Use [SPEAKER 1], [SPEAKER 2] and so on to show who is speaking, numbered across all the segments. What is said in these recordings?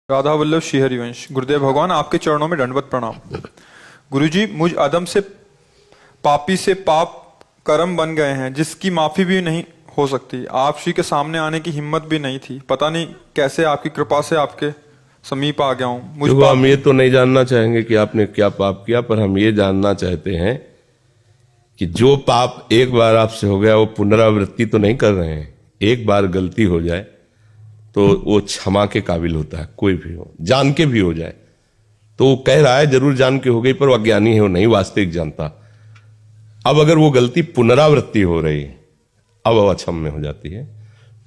[SPEAKER 1] राधा वल्लभ श्री हरिवंश। गुरुदेव भगवान, आपके चरणों में दंडवत प्रणाम। गुरुजी, मुझ अदम से पापी से पाप कर्म बन गए हैं जिसकी माफी भी नहीं हो सकती। आप श्री के सामने आने की हिम्मत भी नहीं थी। पता नहीं कैसे आपकी कृपा से आपके समीप आ गया हूँ। मुझ
[SPEAKER 2] तो हम ये तो नहीं जानना चाहेंगे कि आपने क्या पाप किया, पर हम ये जानना चाहते हैं कि जो पाप एक बार आपसे हो गया वो पुनरावृत्ति तो नहीं कर रहे हैं। एक बार गलती हो जाए तो वो क्षमा के काबिल होता है, कोई भी हो, जान के भी हो जाए तो वो कह रहा है जरूर जान के हो गई, पर वो अज्ञानी है, वो नहीं वास्तविक जानता। अब अगर वो गलती पुनरावृत्ति हो रही है, अब वो अक्षम्य हो जाती है।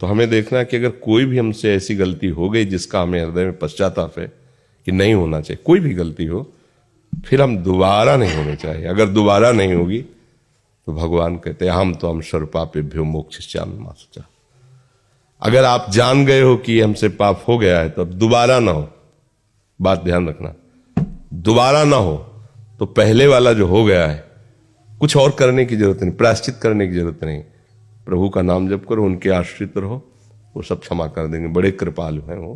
[SPEAKER 2] तो हमें देखना है कि अगर कोई भी हमसे ऐसी गलती हो गई जिसका हमें हृदय में पश्चाताप है कि नहीं होना चाहिए, कोई भी गलती हो, फिर हम दोबारा नहीं होनी चाहिए। अगर दोबारा नहीं होगी तो भगवान कहते हैं हम तो हम सर्वपापेभ्यो मोक्षयिष्यामि मा शुचः। अगर आप जान गए हो कि हमसे पाप हो गया है तो अब दोबारा ना हो। बात ध्यान रखना, दोबारा ना हो तो पहले वाला जो हो गया है कुछ और करने की जरूरत नहीं, प्रायश्चित करने की जरूरत नहीं। प्रभु का नाम जप करो, उनके आश्रित रहो, वो सब क्षमा कर देंगे, बड़े कृपालु हैं वो।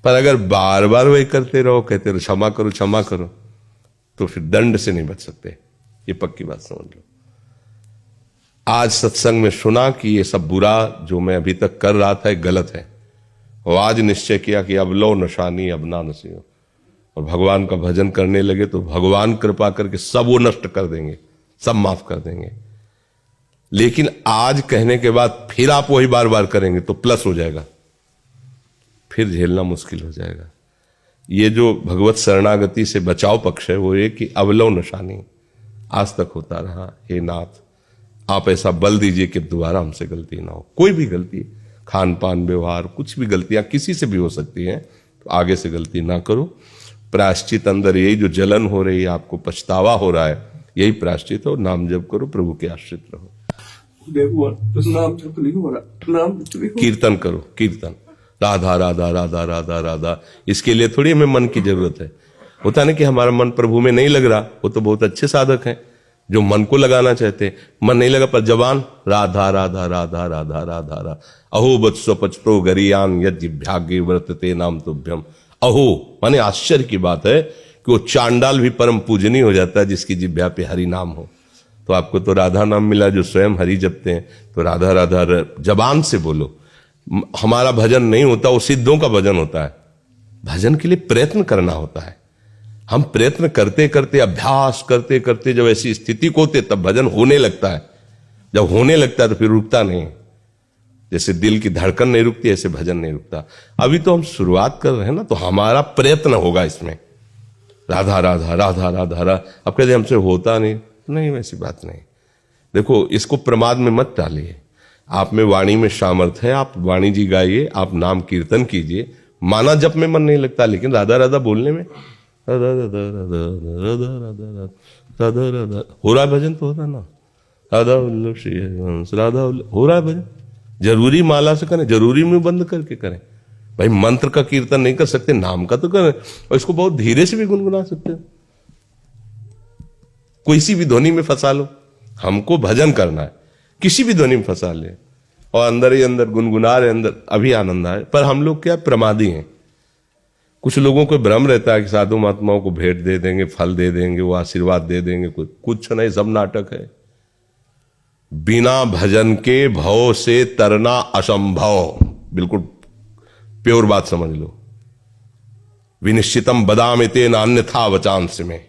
[SPEAKER 2] पर अगर बार बार वही करते रहो, कहते रहो क्षमा करो, तो फिर दंड से नहीं बच सकते। ये पक्की बात समझ लो। आज सत्संग में सुना कि ये सब बुरा जो मैं अभी तक कर रहा था गलत है, और आज निश्चय किया कि अब लो नशानी अब ना नसीहो, और भगवान का भजन करने लगे तो भगवान कृपा करके सब वो नष्ट कर देंगे, सब माफ कर देंगे। लेकिन आज कहने के बाद फिर आप वही बार बार करेंगे तो प्लस हो जाएगा, फिर झेलना मुश्किल हो जाएगा। ये जो भगवत शरणागति से बचाव पक्ष है वो ये कि अवलव नशानी आज तक होता रहा। हे नाथ, आप ऐसा बल दीजिए कि दोबारा हमसे गलती ना हो। कोई भी गलती, खान पान व्यवहार, कुछ भी गलतियां किसी से भी हो सकती हैं, तो आगे से गलती ना करो। प्रायश्चित अंदर यही जो जलन हो रही है, आपको पछतावा हो रहा है, यही प्रायश्चित हो। नाम जप करो, प्रभु के आश्रित रहो,
[SPEAKER 3] नाम जप नहीं हो रहा, नाम
[SPEAKER 2] कीर्तन करो, कीर्तन राधा राधा राधा राधा राधा। इसके लिए थोड़ी हमें मन की जरूरत है। होता नहीं कि हमारा मन प्रभु में नहीं लग रहा, वो तो बहुत अच्छे साधक हैं जो मन को लगाना चाहते हैं। मन नहीं लगा पर जबान राधा राधा राधा राधा राधा रा अहो वत्सो पचतो गरियान यज्ञ भाग्य व्रतते नाम तुभ्यम। अहो माने आश्चर्य की बात है कि वो चांडाल भी परम पूजनीय हो जाता है जिसकी जिह्वा पे हरि नाम हो। तो आपको तो राधा नाम मिला, जो स्वयं हरि जपते हैं, तो राधा राधा जबान से बोलो। हमारा भजन नहीं होता, वो सिद्धों का भजन होता है। भजन के लिए प्रयत्न करना होता है। हम प्रयत्न करते करते, अभ्यास करते करते जब ऐसी स्थिति को होते तब भजन होने लगता है। जब होने लगता है तो फिर रुकता नहीं। जैसे दिल की धड़कन नहीं रुकती, ऐसे भजन नहीं रुकता। अभी तो हम शुरुआत कर रहे हैं ना, तो हमारा प्रयत्न होगा इसमें। राधा राधा राधा राधा राधा। अब कहते हमसे होता नहीं, वैसी बात नहीं। देखो, इसको प्रमाद में मत डालिए। आप में वाणी में सामर्थ्य है, आप वाणी जी गाइए, आप नाम कीर्तन कीजिए। माना जप में मन नहीं लगता, लेकिन राधा राधा बोलने में राधा राधा राधा राधा राधा राधा राधा हो रहा है भजन, तो होता ना। राधा वल्लभ श्री हरिवंश, राधा हो रहा है भजन। जरूरी माला से करें, जरूरी में बंद करके करें। भाई मंत्र का कीर्तन नहीं कर सकते, नाम का तो करें, और इसको बहुत धीरे से भी गुनगुना सकते हैं। कोई सी भी ध्वनि में फंसा लो, हमको भजन करना है, किसी भी ध्वनि में फंसा ले और अंदर ही अंदर गुनगुना रहे, अंदर अभी आनंद आए। पर हम लोग क्या प्रमादी हैं। कुछ लोगों को भ्रम रहता है कि साधु महात्माओं को भेंट दे देंगे, फल दे देंगे, वो आशीर्वाद दे देंगे। कुछ नहीं, सब नाटक है। बिना भजन के भव से तरना असंभव। बिल्कुल प्योर बात समझ लो। विनिश्चितम बदामिते नान्यथा वचांस में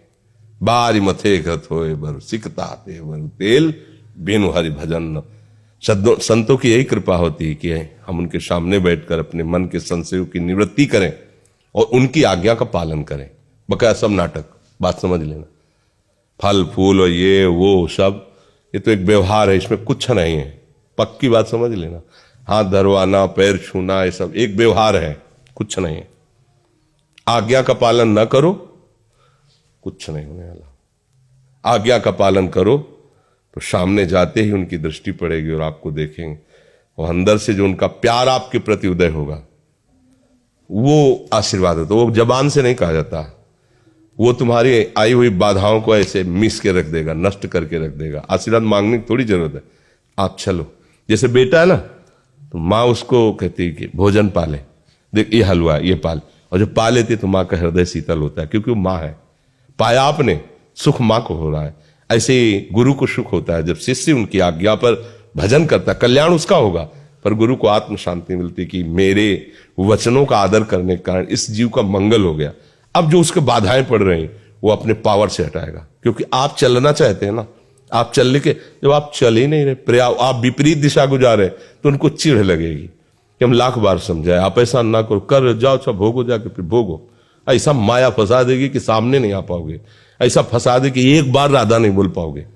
[SPEAKER 2] बारी मथे घत होए बर सिकता ते बर तेल बिनु हरि भजन। संतों की यही कृपा होती है कि हम उनके सामने बैठकर अपने मन के संशयों की निवृत्ति करें और उनकी आज्ञा का पालन करें। बकाया सब नाटक, बात समझ लेना। फल फूल और ये वो सब, ये तो एक व्यवहार है, इसमें कुछ नहीं है। पक्की बात समझ लेना। हाथ धरवाना, पैर छूना, ये सब एक व्यवहार है, कुछ नहीं है। आज्ञा का पालन न करो, कुछ नहीं होने वाला। आज्ञा का पालन करो तो सामने जाते ही उनकी दृष्टि पड़ेगी और आपको देखेंगे, और अंदर से जो उनका प्यार आपके प्रति उदय होगा वो आशीर्वाद है। तो वो जबान से नहीं कहा जाता, वो तुम्हारी आई हुई बाधाओं को ऐसे मिस के रख देगा, नष्ट करके रख देगा। आशीर्वाद मांगने की थोड़ी जरूरत है, आप चलो। जैसे बेटा है ना, तो माँ उसको कहती है कि भोजन पाले, देख ये हलवा ये पाल, और जो पा लेती है तो माँ का हृदय शीतल होता है, क्योंकि वो माँ है। पाया आपने, सुख माँ को हो रहा है। ऐसे ही गुरु को सुख होता है जब शिष्य उनकी आज्ञा पर भजन करता है, कल्याण उसका होगा, पर गुरु को आत्म शांति मिलती कि मेरे वचनों का आदर करने के कारण इस जीव का मंगल हो गया। अब जो उसके बाधाएं पड़ रही वो अपने पावर से हटाएगा, क्योंकि आप चलना चाहते हैं ना, आप चलने के, जब आप चल ही नहीं रहे, आप विपरीत दिशा गुजार रहे, तो उनको चिढ़ लगेगी कि हम लाख बार समझाए, आप ऐसा ना करो, कर जाओ, अच्छा भोगो, जाके फिर भोगो। ऐसा माया फंसा देगी कि सामने नहीं आ पाओगे, ऐसा फंसा दे कि एक बार राधा नहीं बोल पाओगे।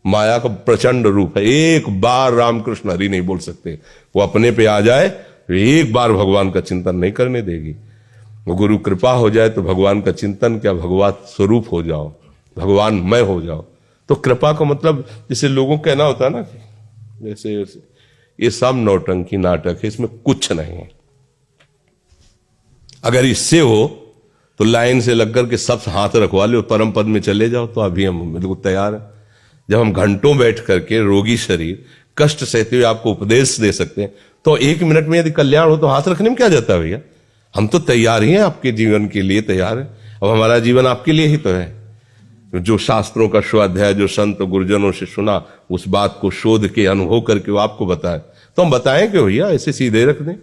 [SPEAKER 2] माया का प्रचंड रूप है, एक बार रामकृष्ण हरि नहीं बोल सकते, वो अपने पे आ जाए तो एक बार भगवान का चिंतन नहीं करने देगी। वो गुरु कृपा हो जाए तो भगवान का चिंतन क्या, भगवान स्वरूप हो जाओ, भगवान मैं हो जाओ। तो कृपा का मतलब जैसे लोगों को कहना होता है ना, जैसे ये सब नौटंकी नाटक है, इसमें कुछ नहीं है। अगर इससे हो तो लाइन से लग करके सब हाथ रखवा ले और परम पद में चले जाओ, तो अभी हम बिल्कुल तैयार हैं। जब हम घंटों बैठ करके रोगी शरीर कष्ट सहते हुए आपको उपदेश दे सकते हैं, तो 1 मिनट में यदि कल्याण हो तो हाथ रखने में क्या जाता है भैया। हम तो तैयार ही हैं, आपके जीवन के लिए तैयार है। अब हमारा जीवन आपके लिए ही तो है। जो शास्त्रों का स्वाध्याय जो संत गुरुजनों से सुना, उस बात को शोध के अनुभव करके वो आपको बताए, तो हम बताएं कि भैया ऐसे सीधे रख दें।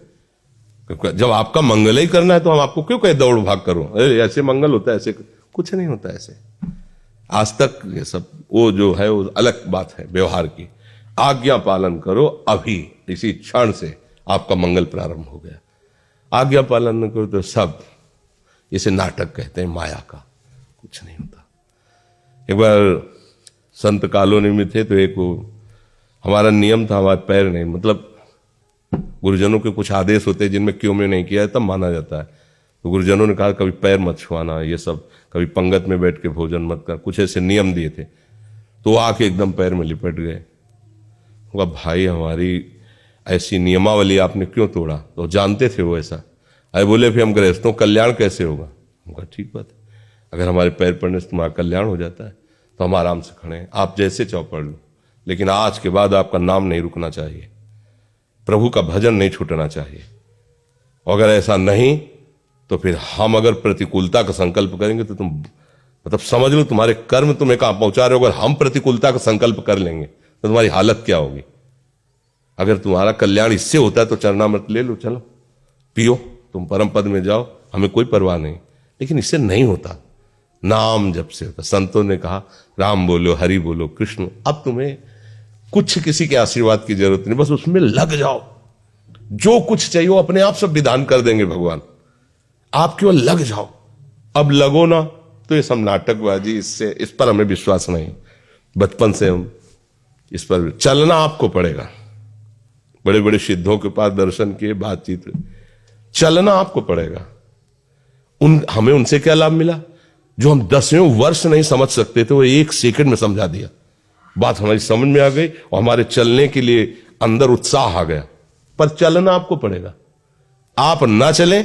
[SPEAKER 2] जब आपका मंगल ही करना है तो हम आपको क्यों कहे दौड़ भाग करो, अरे ऐसे मंगल होता है, ऐसे कुछ नहीं होता ऐसे। आज तक ये सब वो जो है वो अलग बात है व्यवहार की। आज्ञा पालन करो, अभी इसी क्षण से आपका मंगल प्रारंभ हो गया। आज्ञा पालन न करो तो सब इसे नाटक कहते हैं, माया का कुछ नहीं होता। एक बार संत कॉलोनी में थे तो एक हमारा नियम था, हमारे पैर नहीं, मतलब गुरुजनों के कुछ आदेश होते हैं जिनमें क्यों में नहीं किया है तब माना जाता है। तो गुरुजनों ने कहा कभी पैर मत छुआना, ये सब, कभी पंगत में बैठ के भोजन मत कर, कुछ ऐसे नियम दिए थे। तो वो आके एकदम पैर में लिपट गए। कहा भाई हमारी ऐसी नियमावली आपने क्यों तोड़ा, तो जानते थे वो ऐसा। अरे बोले फिर हम गृहस्थों कल्याण कैसे होगा। कहा ठीक बात है, अगर हमारे पैर पड़ने से तुम्हारा कल्याण हो जाता है तो हम आराम से खड़े हैं, आप जैसे चाहो पढ़ लो, लेकिन आज के बाद आपका नाम नहीं रुकना चाहिए, प्रभु का भजन नहीं छूटना चाहिए। अगर ऐसा नहीं तो फिर हम अगर प्रतिकूलता का संकल्प करेंगे तो तुम मतलब समझ लो तुम्हारे कर्म तुम्हें कहां पहुंचा रहे हो। अगर हम प्रतिकूलता का संकल्प कर लेंगे तो तुम्हारी हालत क्या होगी। अगर तुम्हारा कल्याण इससे होता है तो चरणामृत ले लो, चलो पियो, तुम परम पद में जाओ, हमें कोई परवाह नहीं। लेकिन इससे नहीं होता, नाम जब से होता। संतों ने कहा राम बोलो, हरि बोलो, कृष्ण। अब तुम्हें कुछ किसी के आशीर्वाद की जरूरत नहीं, बस उसमें लग जाओ, जो कुछ चाहिए वो अपने आप सब विधान कर देंगे भगवान, आप केवल लग जाओ। अब लगो ना तो ये सब नाटकबाजी, इससे इस पर हमें विश्वास नहीं। बचपन से हम इस पर चलना आपको पड़ेगा। बड़े बड़े सिद्धों के पास दर्शन किए, बातचीत, चलना आपको पड़ेगा। हमें उनसे क्या लाभ मिला, जो हम 10वें वर्ष नहीं समझ सकते थे वो 1 सेकंड में समझा दिया। बात हमारी समझ में आ गई और हमारे चलने के लिए अंदर उत्साह आ गया। पर चलना आपको पड़ेगा, आप ना चले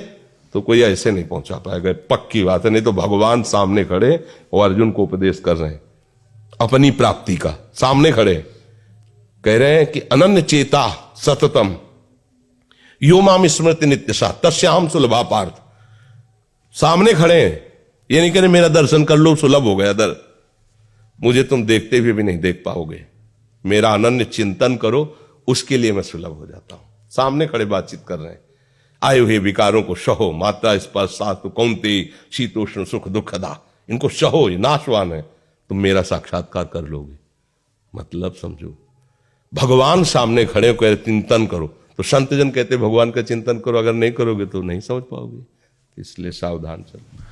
[SPEAKER 2] तो कोई ऐसे नहीं पहुंचा पाएगा, पक्की बात है। नहीं तो भगवान सामने खड़े और अर्जुन को उपदेश कर रहे हैं अपनी प्राप्ति का, सामने खड़े कह रहे हैं कि अनन्य चेता सततम यो माम स्मृति नित्यशा तस्याम सुलभा पार्थ। सामने खड़े हैं, ये नहीं कह रहे मेरा दर्शन कर लो सुलभ हो गया दर, मुझे तुम देखते हुए भी नहीं देख पाओगे, मेरा अनन्य चिंतन करो, उसके लिए मैं सुलभ हो जाता हूं। सामने खड़े बातचीत कर रहे हैं। आए हुए विकारों को सहो, मात्रा स्पर्श सातु कौंते शीतोष्ण सुख दुखदा, इनको सहो, ये नाशवान है, तुम मेरा साक्षात्कार कर लोगे। मतलब समझो, भगवान सामने खड़े हो, चिंतन करो। तो संत जन कहते भगवान का चिंतन करो, अगर नहीं करोगे तो नहीं समझ पाओगे, इसलिए सावधान चलो।